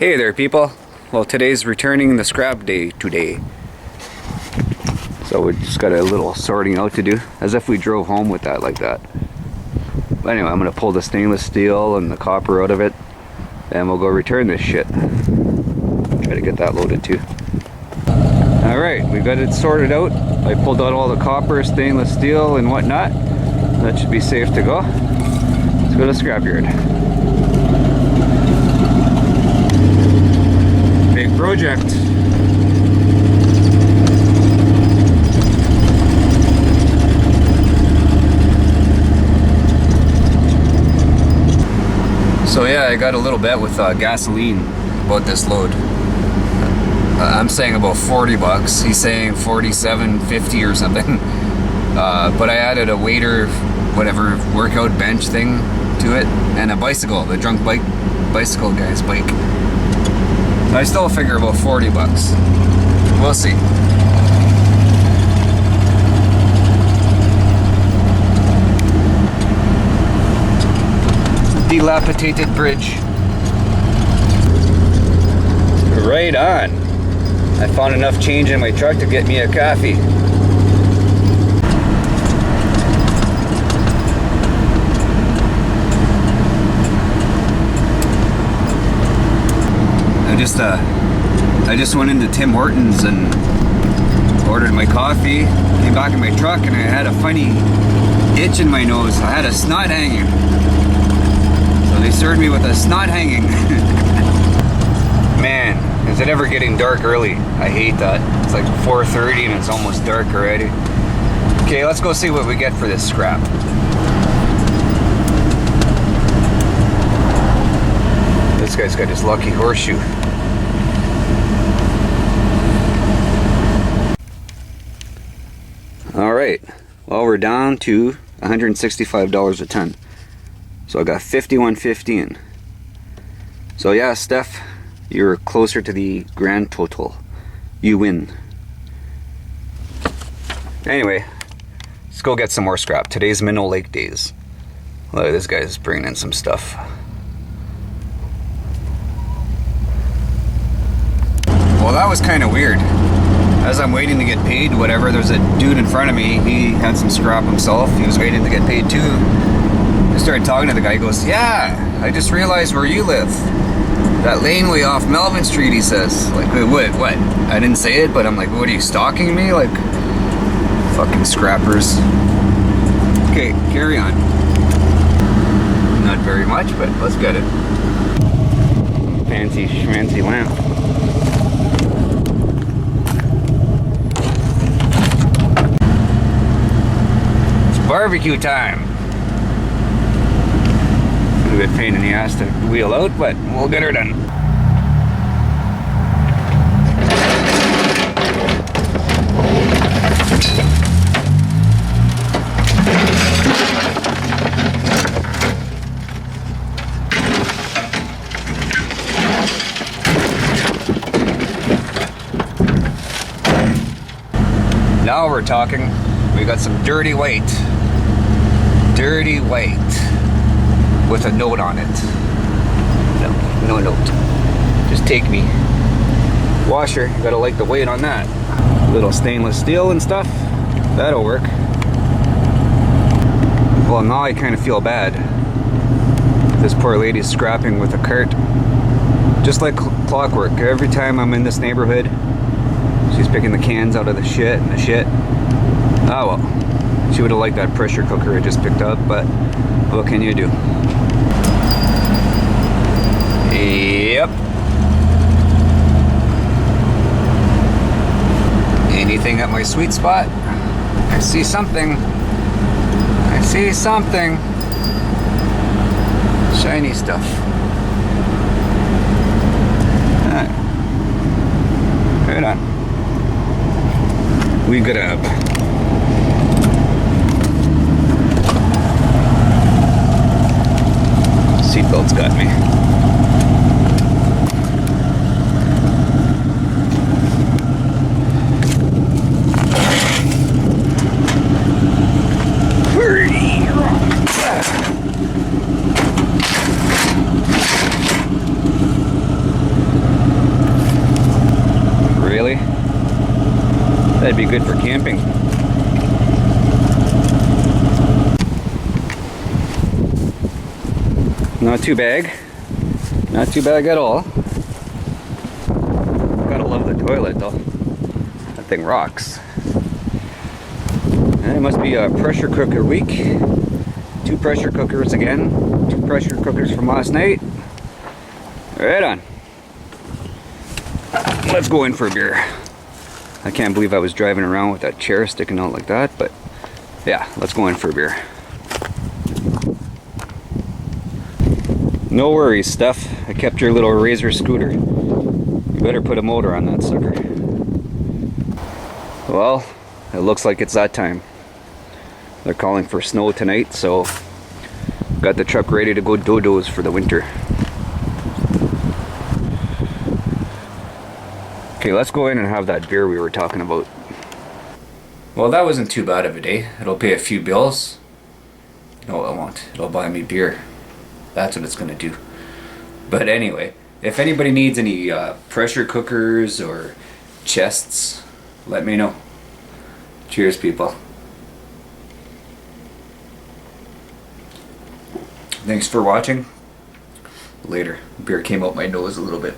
Hey there people. Well, today's returning the scrap day today. So we just got a little sorting out to do, as if we drove home with that like that. But anyway, I'm gonna pull the stainless steel and the copper out of it, and we'll go return this shit. Try to get that loaded too. Alright, we got it sorted out. I pulled out all the copper, stainless steel and whatnot. That should be safe to go. Let's go to Scrapyard. Big project. So yeah, I got a little bet with gasoline about this load. I'm saying about 40 bucks. He's saying 47.50 or something. But I added a waiter, whatever, workout bench thing to it, and a bicycle, the drunk bicycle guy's bike. I still figure about 40 bucks. We'll see. Dilapidated bridge. Right on. I found enough change in my truck to get me a coffee. I just went into Tim Hortons and ordered my coffee, came back in my truck, and I had a funny itch in my nose. I had a snot hanging. So they served me with a snot hanging. Man, is it ever getting dark early? I hate that. It's like 4:30 and it's almost dark already. Okay, let's go see what we get for this scrap. This guy's got his lucky horseshoe. Alright, well, we're down to $165 a ton. So I got 51.15. So yeah, Steph, you're closer to the grand total. You win. Anyway, let's go get some more scrap. Today's Minnow Lake days. Look, this guy's bringing in some stuff. Well, that was kind of weird. As I'm waiting to get paid, whatever, there's a dude in front of me. He had some scrap himself. He was waiting to get paid too. I started talking to the guy. He goes, "Yeah, I just realized where you live. That laneway off Melvin Street," he says. Like, wait, what? I didn't say it, but I'm like, what, are you stalking me? Like, fucking scrappers. Okay, carry on. Not very much, but let's get it. Fancy schmancy lamp. Barbecue time. A bit pain in the ass to wheel out, but we'll get her done. Now we're talking. We got some dirty white. Dirty white with a note on it. No note. Just take me. Washer, you gotta like the weight on that. Little stainless steel and stuff. That'll work. Well, now I kind of feel bad. This poor lady's scrapping with a cart. Just like clockwork. Every time I'm in this neighborhood, she's picking the cans out of the shit and the shit. Oh well. She would have liked that pressure cooker I just picked up, but what can you do? Yep. Anything at my sweet spot? I see something. I see something. Shiny stuff. Alright. Right on. We grab. Seatbelt's got me. That'd be good for camping. Not too bad. Not too bad at all. Gotta love the toilet though. That thing rocks. And it must be a pressure cooker week. 2 pressure cookers again. 2 pressure cookers from last night. Right on. Let's go in for a beer. I can't believe I was driving around with that chair sticking out like that, but yeah, let's go in for a beer. No worries, Steph. I kept your little Razor scooter. You better put a motor on that sucker. Well, it looks like it's that time. They're calling for snow tonight, so got the truck ready to go dodos for the winter. Okay, let's go in and have that beer we were talking about. Well, that wasn't too bad of a day. It'll pay a few bills. No, it won't. It'll buy me beer. That's what it's gonna do. But anyway, if anybody needs any pressure cookers or chests, let me know. Cheers, people. Thanks for watching. Later. Beer came out my nose a little bit.